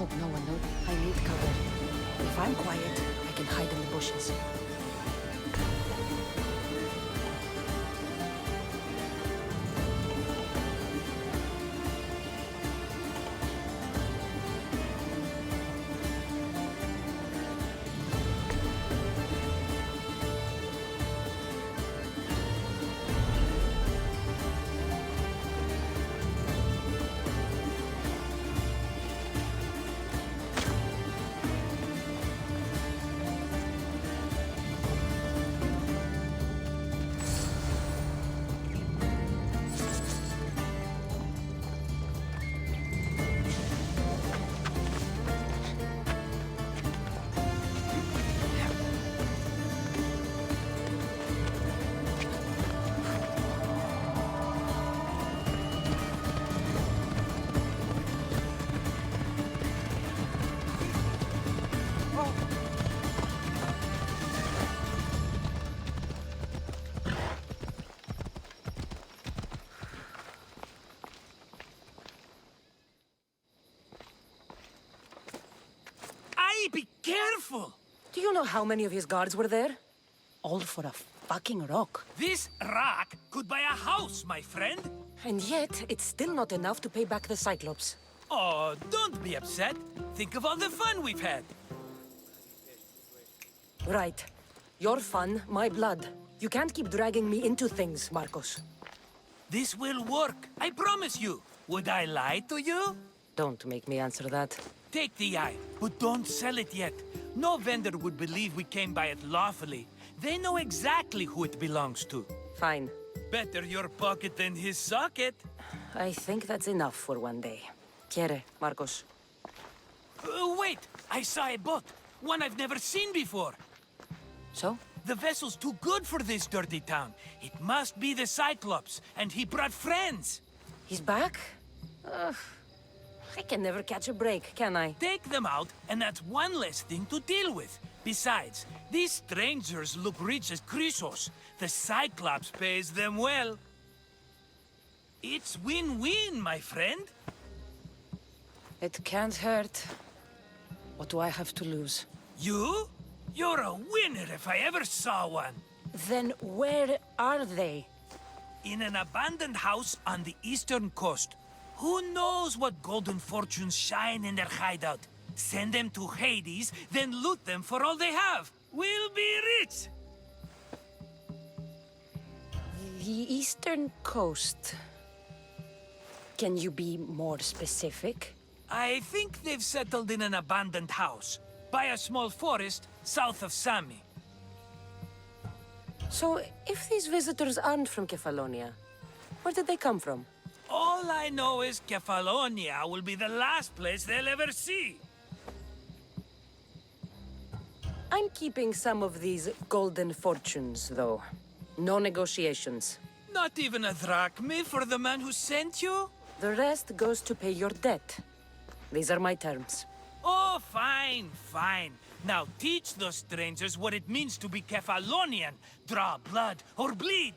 hope no one knows. I need cover. If I'm quiet, I can hide in the bushes. Be careful! Do you know how many of his guards were there? All for a fucking rock. This rock could buy a house, my friend. And yet, it's still not enough to pay back the Cyclops. Oh, don't be upset. Think of all the fun we've had. Right. Your fun, my blood. You can't keep dragging me into things, Marcos. This will work, I promise you. Would I lie to you? Don't make me answer that. Take the eye, but don't sell it yet. No vendor would believe we came by it lawfully. They know exactly who it belongs to. Fine. Better your pocket than his socket. I think that's enough for one day. Quiere, Marcos. Wait! I saw a boat. One I've never seen before. So? The vessel's too good for this dirty town. It must be the Cyclops, and he brought friends. He's back? Ugh. I can never catch a break, can I? Take them out, and that's one less thing to deal with. Besides, these strangers look rich as Chrysos. The Cyclops pays them well. It's win-win, my friend. It can't hurt. What do I have to lose? You? You're a winner if I ever saw one. Then where are they? In an abandoned house on the eastern coast. Who knows what golden fortunes shine in their hideout? Send them to Hades, then loot them for all they have. We'll be rich! The eastern coast. Can you be more specific? I think they've settled in an abandoned house, by a small forest south of Sami. So, if these visitors aren't from Kephalonia, where did they come from? All I know is Kephalonia will be the last place they'll ever see. I'm keeping some of these golden fortunes, though. No negotiations. Not even a drachma for the man who sent you? The rest goes to pay your debt. These are my terms. Oh, fine, fine. Now teach those strangers what it means to be Kephalonian. Draw blood or bleed.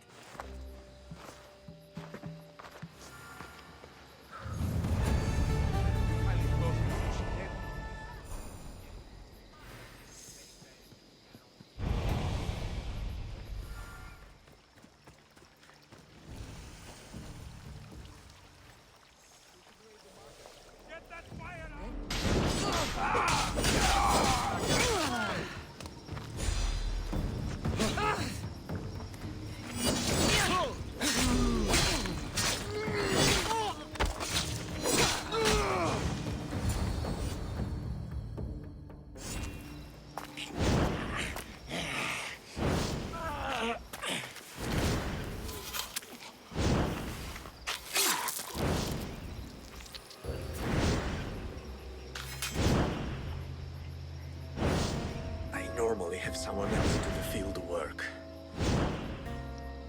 Normally have someone else do the field work.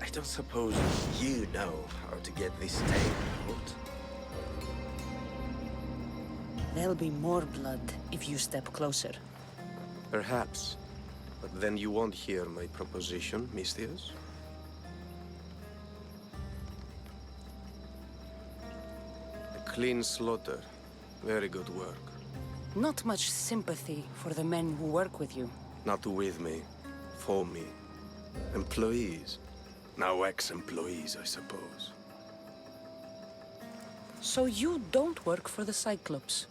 I don't suppose you know how to get this tape out? There'll be more blood if you step closer. Perhaps. But then you won't hear my proposition, Mistius. A clean slaughter. Very good work. Not much sympathy for the men who work with you. Not with me. For me. Employees. Now ex-employees, I suppose. So you don't work for the Cyclops?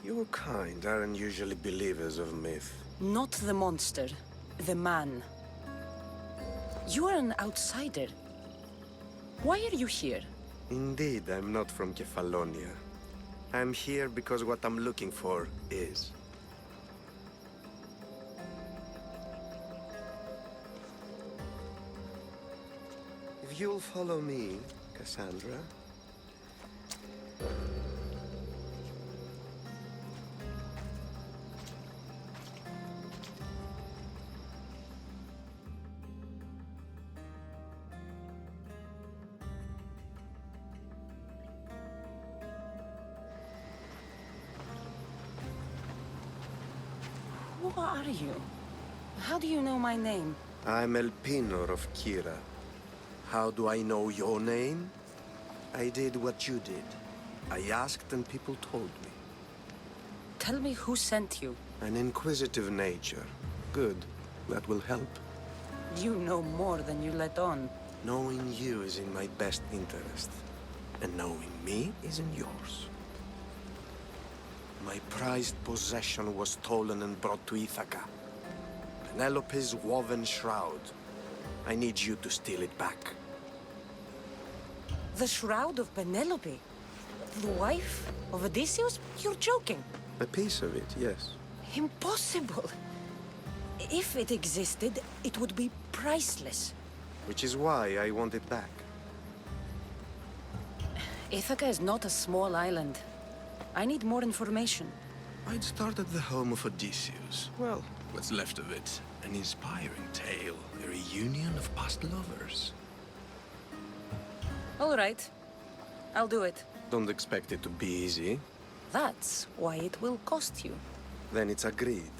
Your kind aren't usually believers of myth. Not the monster, the man. You are an outsider. Why are you here? Indeed, I'm not from Kephalonia. I'm here because what I'm looking for is. If you'll follow me, Kassandra. Who are you? How do you know my name? I'm El Pinor of Kira. How do I know your name? I did what you did. I asked and people told me. Tell me who sent you. An inquisitive nature. Good. That will help. You know more than you let on. Knowing you is in my best interest. And knowing me is in yours. My prized possession was stolen and brought to Ithaca. Penelope's woven shroud. I need you to steal it back. The shroud of Penelope? The wife of Odysseus? You're joking. A piece of it, yes. Impossible. If it existed, it would be priceless. Which is why I want it back. Ithaca is not a small island. I need more information. I'd start at the home of Odysseus. Well, what's left of it? An inspiring tale, a reunion of past lovers. All right. I'll do it. Don't expect it to be easy. That's why it will cost you. Then it's agreed.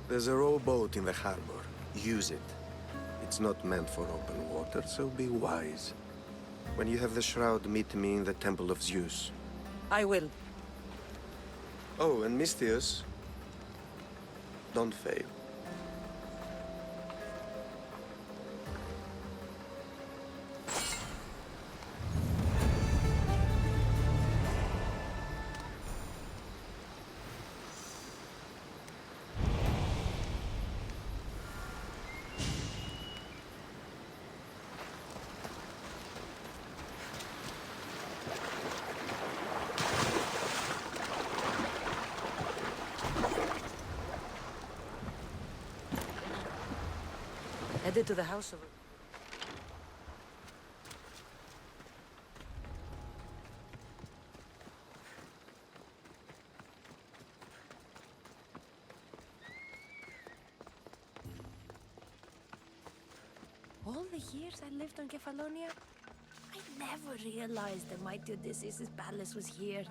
There's a rowboat in the harbor. Use it. It's not meant for open water, so be wise. When you have the shroud, meet me in the Temple of Zeus. I will. Oh, and Misthios, don't fail. Headed to the house of... All the years I lived on Kephalonia, I never realized the mighty Odysseus' palace was here.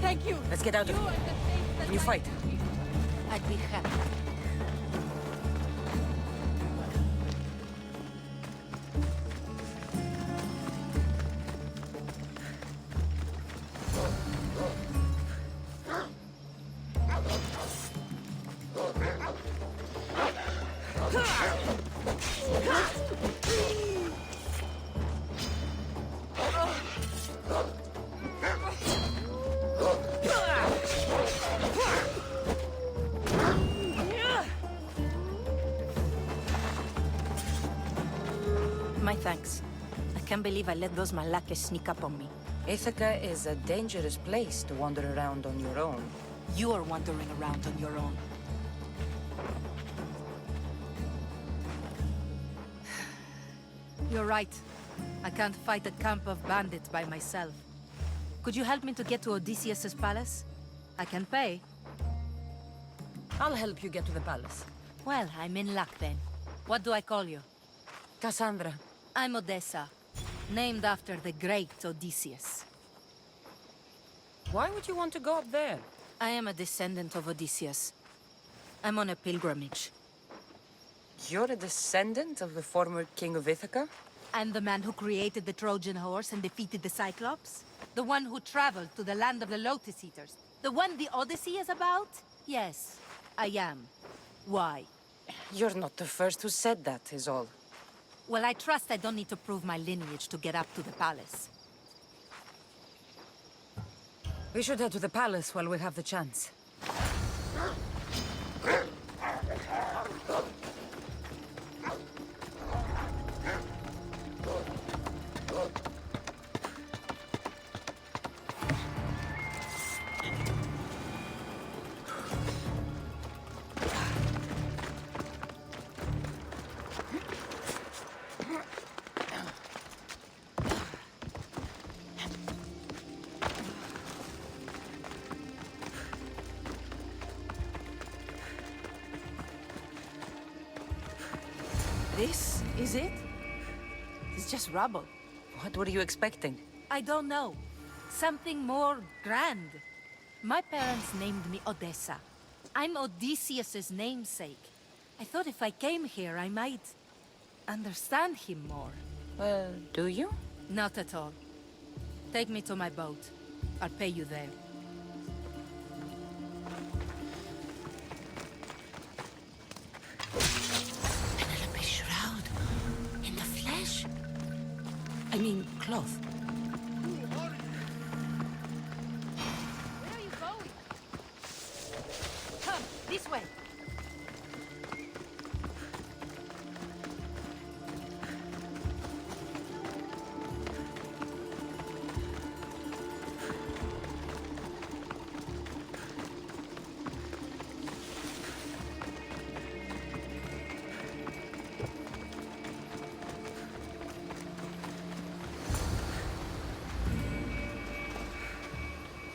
Thank you. Let's get out of You here. are the face that Can you I- fight? I'd be happy. My thanks. I can't believe I let those Malakes sneak up on me. Ithaca is a dangerous place to wander around on your own. You're wandering around on your own. You're right. I can't fight a camp of bandits by myself. Could you help me to get to Odysseus' palace? I can pay. I'll help you get to the palace. Well, I'm in luck then. What do I call you? Kassandra. I'm Odessa, named after the great Odysseus. Why would you want to go up there? I am a descendant of Odysseus. I'm on a pilgrimage. You're a descendant of the former king of Ithaca? And the man who created the Trojan horse and defeated the Cyclops? The one who traveled to the land of the Lotus Eaters? The one the Odyssey is about? Yes, I am. Why? You're not the first who said that, is all. Well, I trust I don't need to prove my lineage to get up to the palace. We should head to the palace while we have the chance. This is it? It's just rubble. What were you expecting? I don't know. Something more grand. My parents named me Odessa. I'm Odysseus's namesake. I thought if I came here, I might understand him more. Well, do you? Not at all. Take me to my boat. I'll pay you there. Penelope's shroud. In the flesh? I mean, cloth. Where are you going? Come, this way.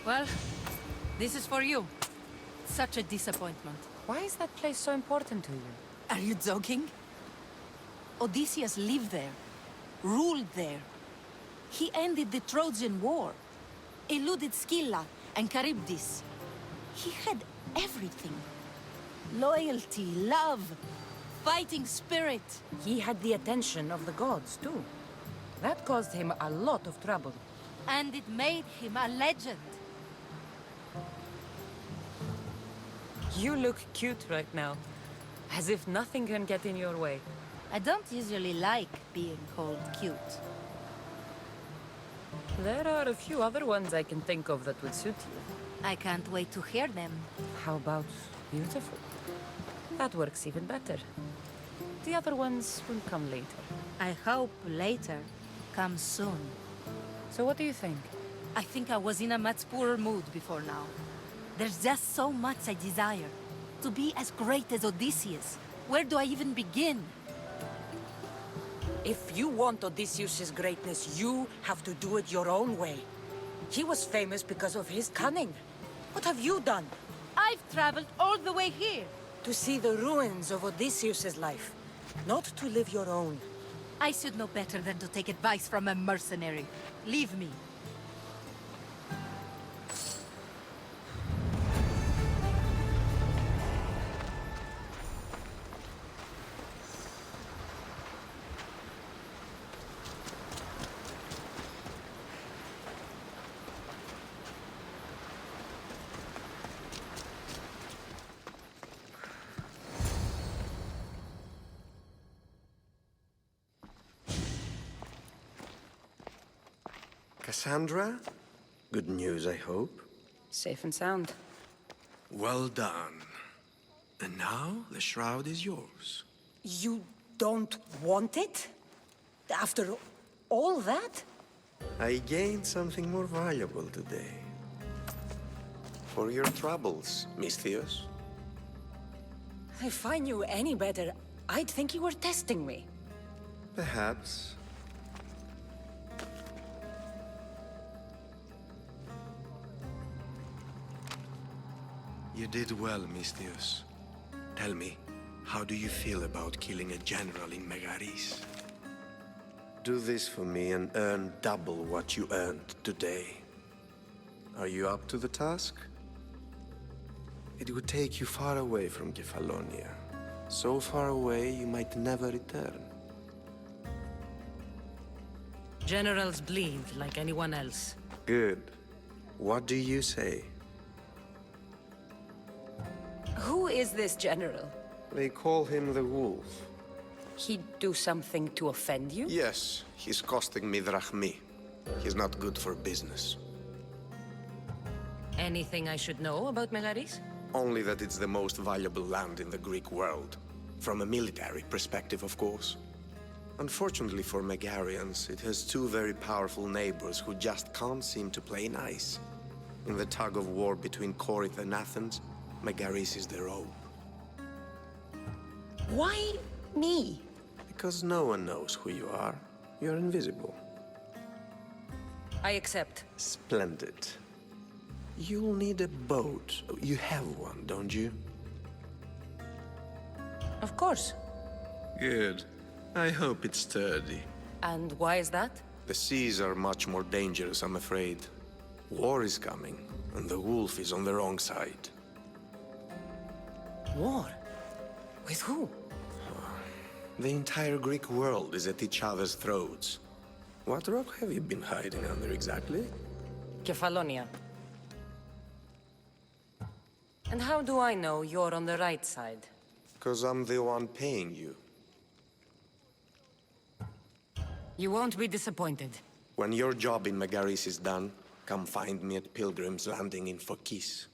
Well, this is for you. Such a disappointment. Why is that place so important to you? Are you joking? Odysseus lived there, ruled there. He ended the Trojan War, eluded Scylla and Charybdis. He had everything. Loyalty, love, fighting spirit. He had the attention of the gods, too. That caused him a lot of trouble. And it made him a legend. You look cute right now. As if nothing can get in your way. I don't usually like being called cute. There are a few other ones I can think of that would suit you. I can't wait to hear them. How about beautiful? That works even better. The other ones will come later. I hope later comes soon. So what do you think? I think I was in a much poorer mood before now. There's just so much I desire. To be as great as Odysseus. Where do I even begin? If you want Odysseus' greatness, you have to do it your own way. He was famous because of his cunning. What have you done? I've traveled all the way here. To see the ruins of Odysseus' life, not to live your own. I should know better than to take advice from a mercenary. Leave me. Kassandra? Good news, I hope. Safe and sound. Well done. And now, the shroud is yours. You don't want it? After all that? I gained something more valuable today. For your troubles, Misthios. If I knew any better, I'd think you were testing me. Perhaps. You did well, Misthios. Tell me, how do you feel about killing a general in Megaris? Do this for me and earn double what you earned today. Are you up to the task? It would take you far away from Kephalonia. So far away, you might never return. Generals bleed like anyone else. Good. What do you say? Who is this general? They call him the Wolf. He'd do something to offend you? Yes, he's costing me drachmi. He's not good for business. Anything I should know about Megaris? Only that it's the most valuable land in the Greek world. From a military perspective, of course. Unfortunately for Megarians, it has two very powerful neighbors who just can't seem to play nice. In the tug-of-war between Corinth and Athens, Megaris is their hope. Why me? Because no one knows who you are. You're invisible. I accept. Splendid. You'll need a boat. You have one, don't you? Of course. Good. I hope it's sturdy. And why is that? The seas are much more dangerous, I'm afraid. War is coming, and the wolf is on the wrong side. War? With who? The entire Greek world is at each other's throats. What rock have you been hiding under exactly? Kephalonia. And how do I know you're on the right side? 'Cause I'm the one paying you. You won't be disappointed. When your job in Megaris is done, come find me at Pilgrim's Landing in Phokis.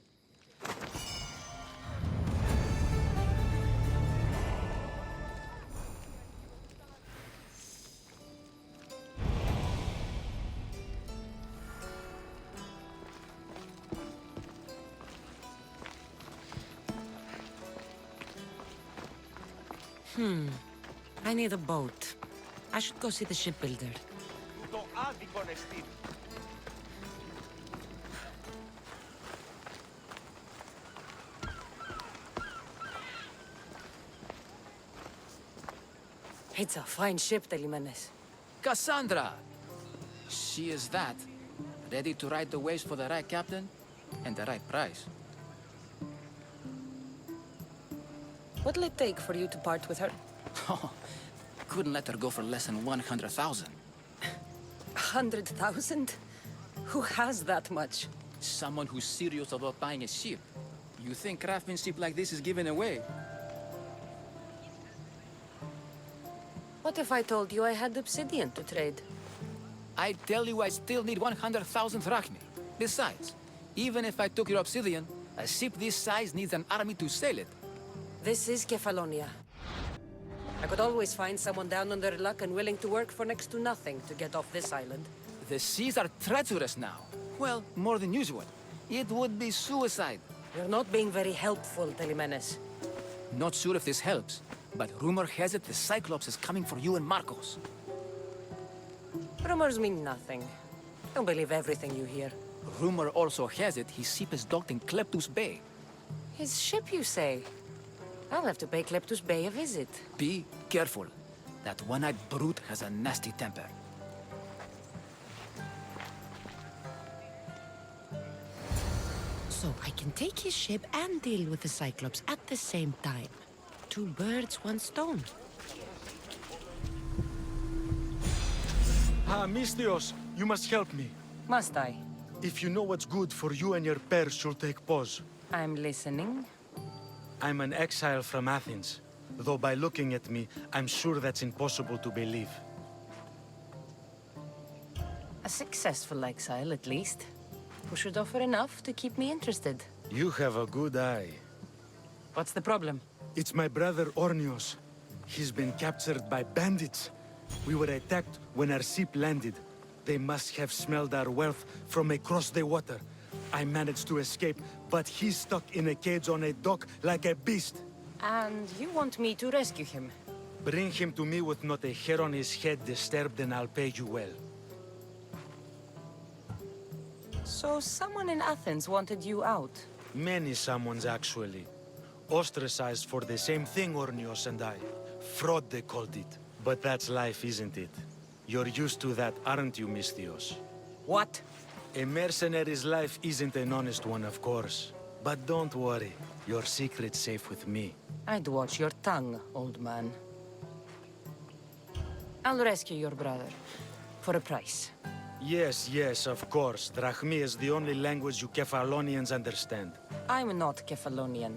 I need a boat. I should go see the shipbuilder. It's a fine ship, Telimenes. Kassandra! She is that. Ready to ride the waves for the right captain and the right price. What'll it take for you to part with her? Couldn't let her go for less than 100,000. 100,000? Who has that much? Someone who's serious about buying a ship. You think craftsmanship like this is given away? What if I told you I had obsidian to trade? I tell you I still need 100,000 drachmi. Besides, even if I took your obsidian, a ship this size needs an army to sail it. This is Kephalonia. I could always find someone down on their luck and willing to work for next to nothing to get off this island. The seas are treacherous now. Well, more than usual. It would be suicide. You're not being very helpful, Telimenes. Not sure if this helps, but rumor has it the Cyclops is coming for you and Marcos. Rumors mean nothing. Don't believe everything you hear. Rumor also has it his ship is docked in Kleptus Bay. His ship, you say? I'll have to pay Kleptus Bay a visit. Be careful. That one-eyed brute has a nasty temper. So I can take his ship and deal with the Cyclops at the same time. Two birds, one stone. Mistios, you must help me. Must I? If you know what's good for you and your pairs, you'll take pause. I'm listening. I'm an exile from Athens. Though by looking at me, I'm sure that's impossible to believe. A successful exile, at least. Who should offer enough to keep me interested. You have a good eye. What's the problem? It's my brother Ornios. He's been captured by bandits. We were attacked when our ship landed. They must have smelled our wealth from across the water. I managed to escape, but he's stuck in a cage on a dock like a beast. And you want me to rescue him? Bring him to me with not a hair on his head disturbed and I'll pay you well. So someone in Athens wanted you out? Many someones, actually. Ostracized for the same thing, Ornios and I. Fraud, they called it. But that's life, isn't it? You're used to that, aren't you, Mistios? What? A mercenary's life isn't an honest one, of course. But don't worry, your secret's safe with me. I'd watch your tongue, old man. I'll rescue your brother. For a price. Yes, yes, of course. Drachmi is the only language you Kephalonians understand. I'm not Kephalonia.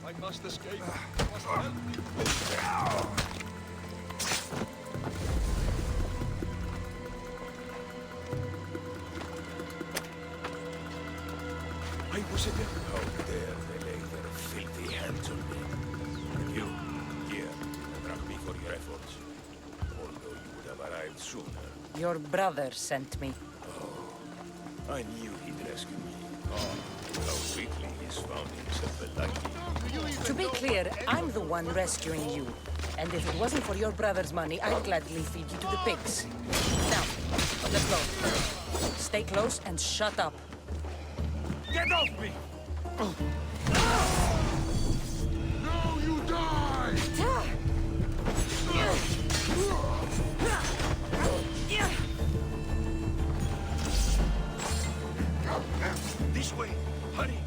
I must escape. I must help you. I was at how dare they lay their filthy hands on me. And you, here, thank me for your efforts. Although you would have arrived sooner. Your brother sent me. I knew he'd rescue me. Oh, how quickly he's found himself a lucky. To be clear, I'm the one rescuing you. And if it wasn't for your brother's money, I'd gladly feed you to the pigs. Now, let's go. Stay close and shut up. Get off me! Now you die! This way! Hurry!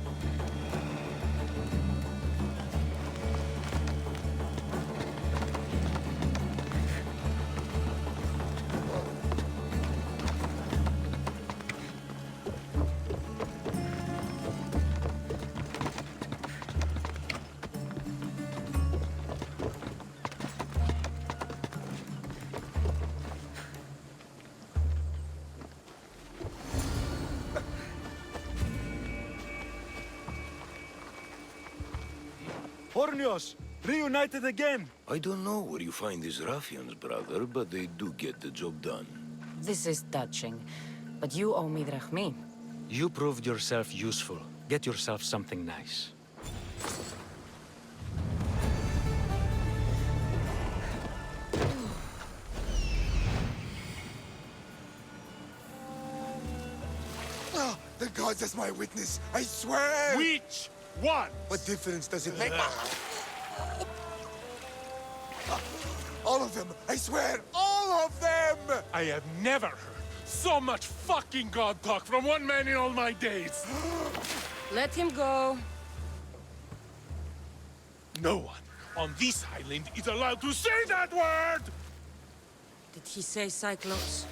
Ornios, reunited again! I don't know where you find these ruffians, brother, but they do get the job done. This is touching. But you owe me drachmi. You proved yourself useful. Get yourself something nice. Ah, the gods as my witness, I swear! Which one? What difference does it make? All of them! I swear! All of them! I have never heard so much fucking god talk from one man in all my days. Let him go. No one on this island is allowed to say that word! Did he say Cyclops?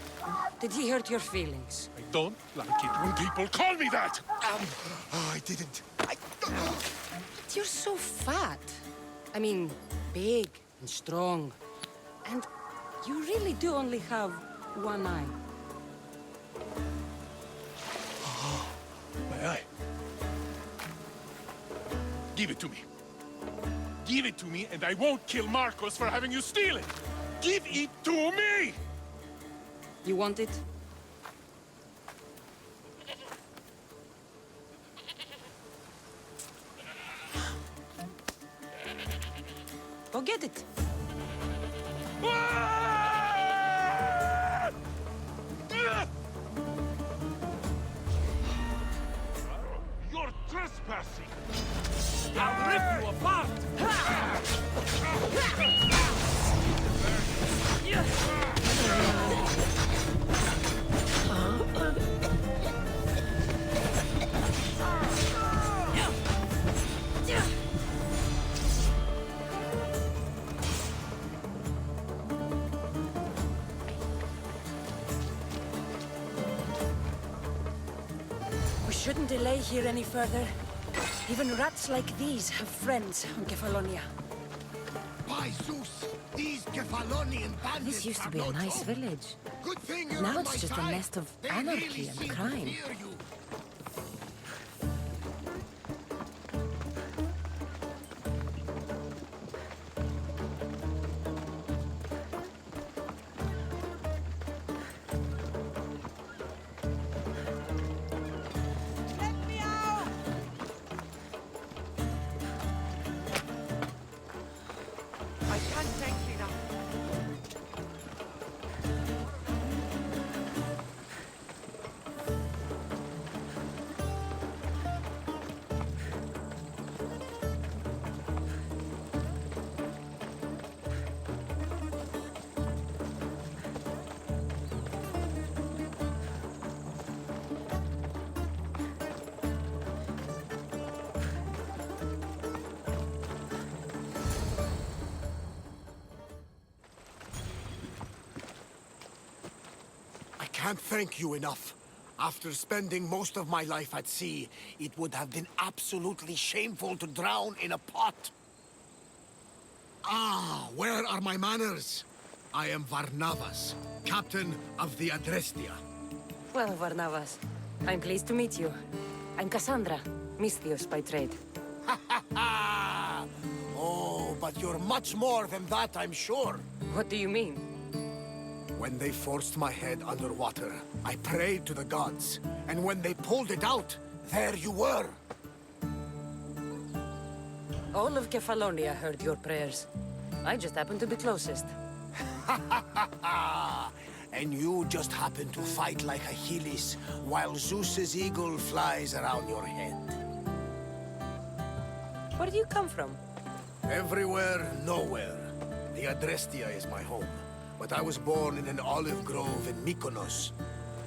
Did he hurt your feelings? I don't like it when people call me that! Oh, I didn't. But you're so fat. I mean, big and strong. And you really do only have one eye. My eye. Give it to me. Give it to me, and I won't kill Marcos for having you steal it. Give it to me! You want it? Go get it. You're trespassing! I'll rip you apart! We shouldn't delay here any further. Even rats like these have friends on Kephalonia. By Zeus, these Kephalonian bandits This used to are be a no nice joke. village. Good thing you're Now on it's my just a side. nest of They anarchy really and seem to crime. fear you. I can't thank you enough. can't thank you enough. After spending most of my life at sea, it would have been absolutely shameful to drown in a pot. Ah, where are my manners? I am Varnavas, captain of the Adrestia. Well, Varnavas, I'm pleased to meet you. I'm Kassandra, Misthios by trade. Oh, but you're much more than that, I'm sure. What do you mean? When they forced my head underwater, I prayed to the gods. And when they pulled it out, there you were. All of Kephalonia heard your prayers. I just happened to be closest. And you just happen to fight like Achilles, while Zeus's eagle flies around your head. Where do you come from? Everywhere, nowhere. The Adrestia is my home, but I was born in an olive grove in Mykonos.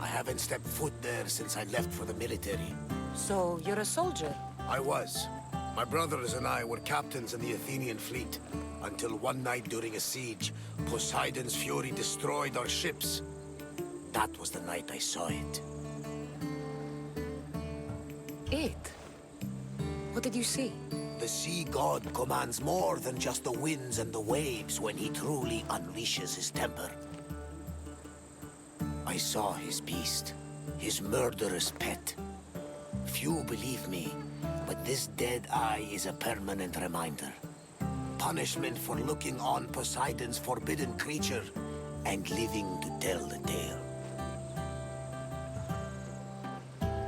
I haven't stepped foot there since I left for the military. So, you're a soldier? I was. My brothers and I were captains in the Athenian fleet, until one night during a siege, Poseidon's fury destroyed our ships. That was the night I saw it. It? What did you see? The sea god commands more than just the winds and the waves when he truly unleashes his temper. I saw his beast, his murderous pet. Few believe me, but this dead eye is a permanent reminder. Punishment for looking on Poseidon's forbidden creature and living to tell the tale.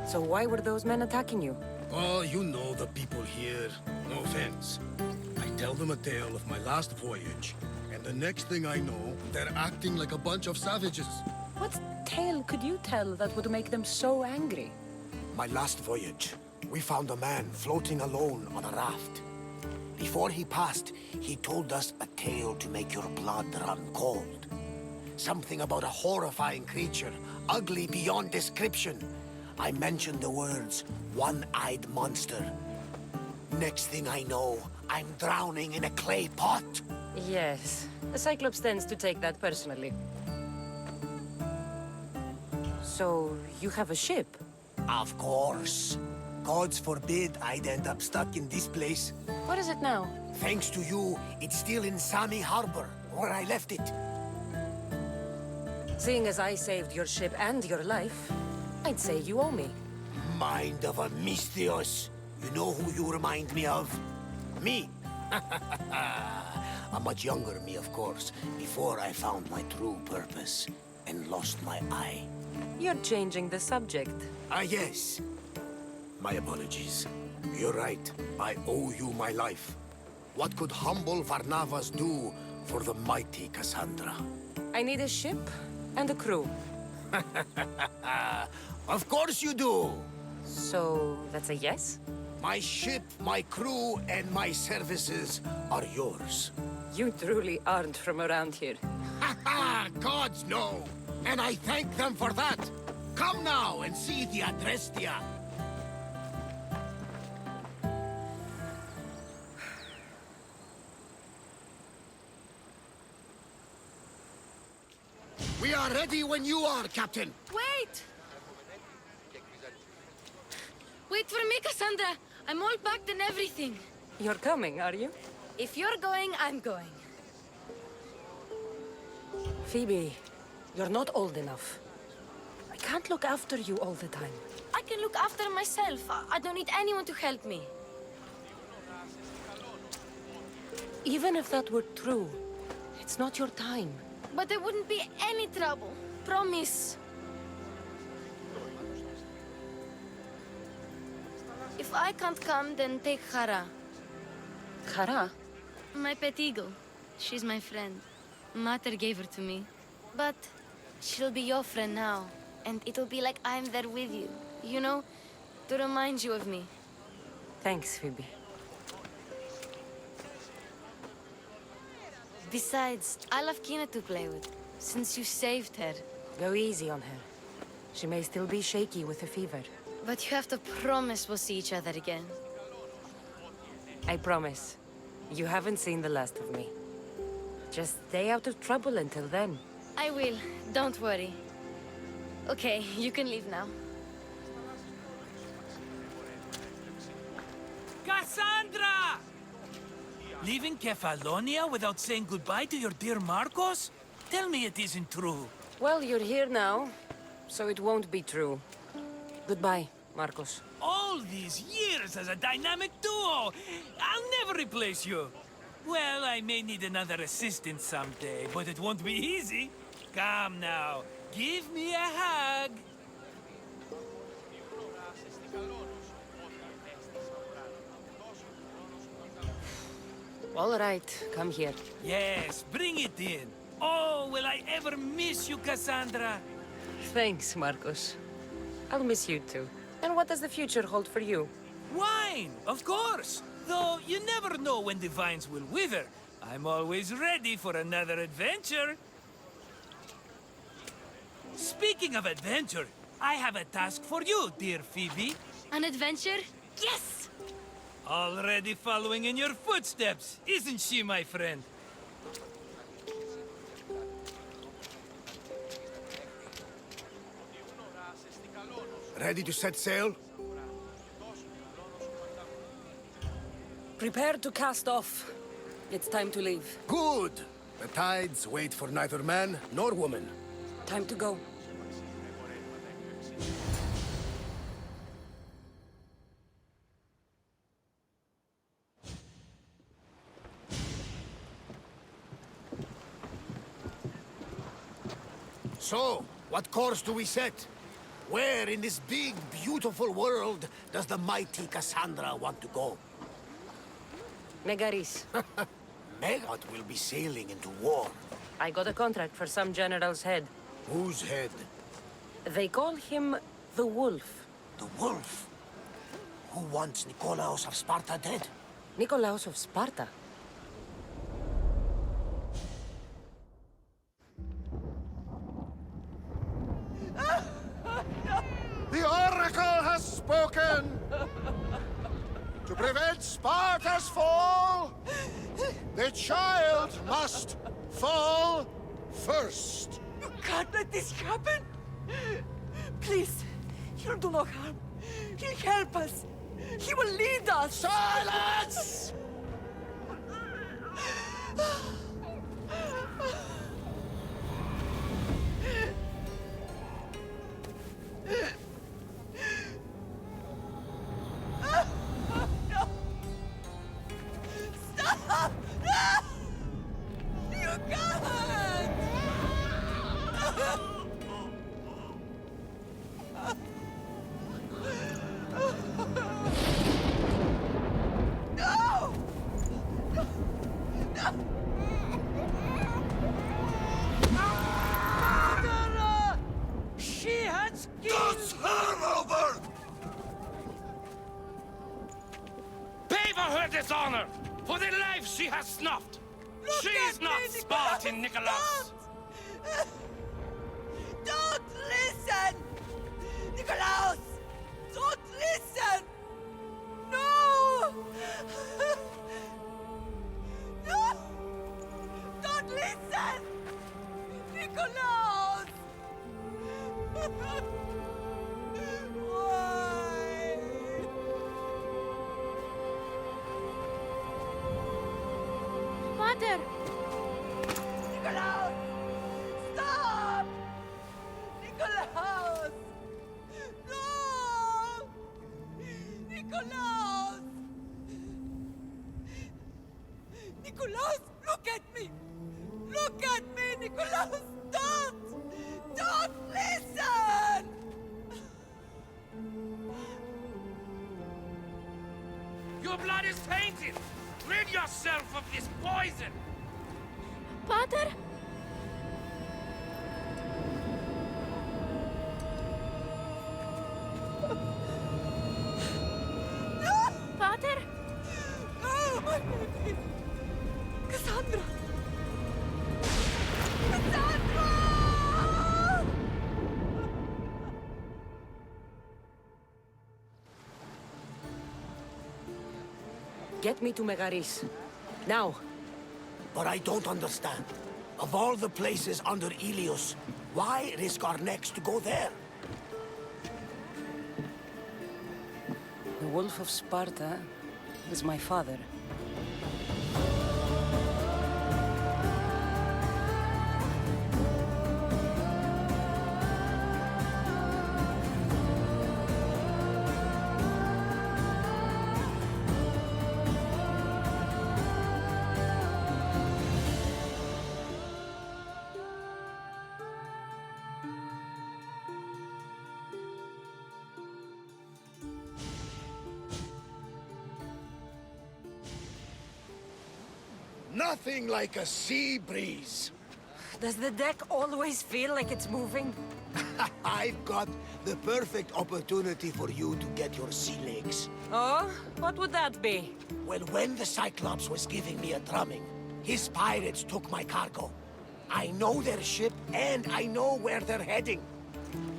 So why were those men attacking you? Oh, you know the people here. No offense. I tell them a tale of my last voyage, and the next thing I know, they're acting like a bunch of savages. What tale could you tell that would make them so angry? My last voyage, we found a man floating alone on a raft. Before he passed, he told us a tale to make your blood run cold. Something about a horrifying creature, ugly beyond description. I mentioned the words, one-eyed monster. Next thing I know, I'm drowning in a clay pot. Yes, the Cyclops tends to take that personally. So, you have a ship? Of course. Gods forbid I'd end up stuck in this place. What is it now? Thanks to you, it's still in Sami Harbor, where I left it. Seeing as I saved your ship and your life, I'd say you owe me. Mind of a Misthios. You know who you remind me of? Me. A much younger me, of course, before I found my true purpose and lost my eye. You're changing the subject. Ah, yes. My apologies. You're right. I owe you my life. What could humble Varnavas do for the mighty Kassandra? I need a ship and a crew. Of course you do! So, that's a yes? My ship, my crew, and my services are yours. You truly aren't from around here. Ha ha! Gods know! And I thank them for that! Come now and see the Adrestia! We are ready when you are, Captain! Wait! Wait for me, Kassandra! I'm all packed and everything. You're coming, are you? If you're going, I'm going. Phoebe, you're not old enough. I can't look after you all the time. I can look after myself. I don't need anyone to help me. Even if that were true, it's not your time. But there wouldn't be any trouble. Promise. If I can't come, then take Hara. Kara? My pet eagle. She's my friend. Mater gave her to me. But she'll be your friend now. And it'll be like I'm there with you. You know, to remind you of me. Thanks, Phoebe. Besides, I'll have Kina to play with, since you saved her. Go easy on her. She may still be shaky with the fever. But you have to promise we'll see each other again. I promise. You haven't seen the last of me. Just stay out of trouble until then. I will. Don't worry. Okay, you can leave now. Kassandra! Leaving Kephalonia without saying goodbye to your dear Marcos? Tell me it isn't true. Well, you're here now, so it won't be true. Goodbye, Marcos. All these years as a dynamic duo! I'll never replace you! Well, I may need another assistant someday, but it won't be easy. Come now, give me a hug! All right, come here. Yes, bring it in. Oh, will I ever miss you, Kassandra? Thanks, Marcos. I'll miss you too. And what does the future hold for you? Wine, of course. Though you never know when the vines will wither. I'm always ready for another adventure. Speaking of adventure, I have a task for you, dear Phoebe. An adventure? Yes! Already following in your footsteps, isn't she, my friend? Ready to set sail? Prepare to cast off. It's time to leave. Good! The tides wait for neither man nor woman. Time to go. So, what course do we set? Where in this big, beautiful world does the mighty Kassandra want to go? Megaris. Megat will be sailing into war. I got a contract for some general's head. Whose head? They call him the Wolf. The wolf? Who wants Nikolaos of Sparta dead? Nikolaos of Sparta. The Oracle has spoken! To prevent Sparta's fall, the child must fall first. You can't let this happen! Please, he'll do no harm. He'll help us. He will lead us. Silence! Stop! You can't! No! No! She has That's her over! Pay for her dishonor! For the life she has snuffed! She's not Spartan, Nikolaos! Don't listen! Nikolaos! Don't listen! No! No! Don't listen! Nikolaos! Why? Father! Nikolaos! Stop! Nikolaos! No! Nikolaos! Nikolaos, look at me! Look at me, Nikolaos! Don't! Don't listen! Your blood is tainted! Rid yourself of this poison! Pater? Pater? Oh, my baby! Kassandra! Kassandra! Get me to Megaris. Now. But I don't understand. Of all the places under Ilios, why risk our necks to go there? The Wolf of Sparta is my father. Nothing like a sea breeze. Does the deck always feel like it's moving? I've got the perfect opportunity for you to get your sea legs. Oh? What would that be? Well, when the Cyclops was giving me a drumming, his pirates took my cargo. I know their ship, and I know where they're heading.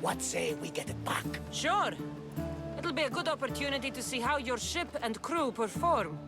What say we get it back? Sure. It'll be a good opportunity to see how your ship and crew perform.